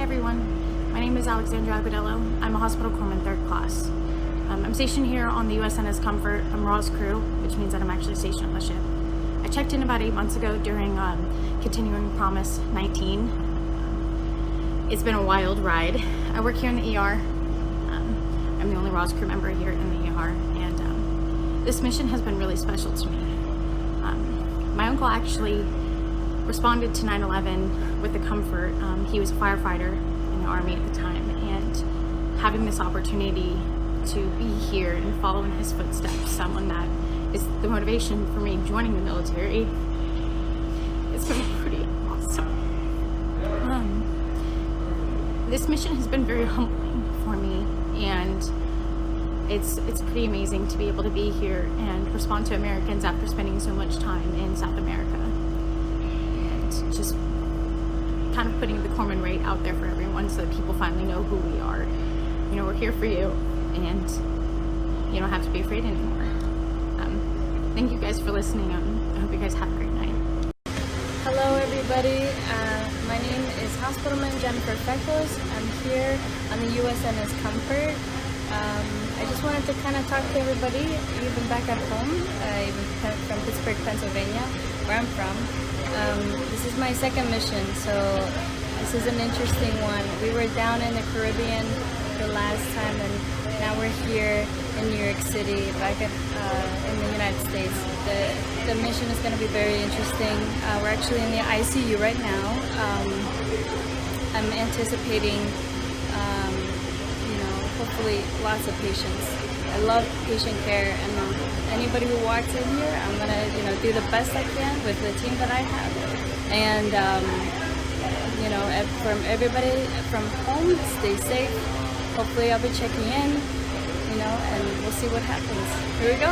everyone, my name is Alexandra Agudelo. I'm a hospital corpsman 3rd class. I'm stationed here on the USNS Comfort. I'm Raw's crew, which means that I'm actually stationed on the ship. I checked in about 8 months ago during Continuing Promise 19. It's been a wild ride. I work here in the ER. I'm the only Raw's crew member here in the ER, and this mission has been really special to me. My uncle actually responded to 9/11 with the Comfort. He was a firefighter in the Army at the time, and having this opportunity to be here and follow in his footsteps, someone that is the motivation for me joining the military, it's been pretty awesome. This mission has been very humbling for me, and it's pretty amazing to be able to be here and respond to Americans after spending so much time in South America. Just kind of putting the corpsman rate out there for everyone so that people finally know who we are. You know, we're here for you, and you don't have to be afraid anymore. Thank you guys for listening. I hope you guys have a great night. Hello everybody, my name is Hospitalman Jennifer Fecos. I'm here on the USNS Comfort. I just wanted to kind of talk to everybody, even back at home, even from Pittsburgh, Pennsylvania, where I'm from. This is my second mission, so this is an interesting one. We were down in the Caribbean the last time, and now we're here in New York City, back in the United States. The mission is going to be very interesting. We're actually in the ICU right now. I'm anticipating, hopefully lots of patients. I love patient care, and anybody who walks in here, I'm gonna, do the best I can with the team that I have. And from everybody from home, stay safe. Hopefully, I'll be checking in, and we'll see what happens. Here we go.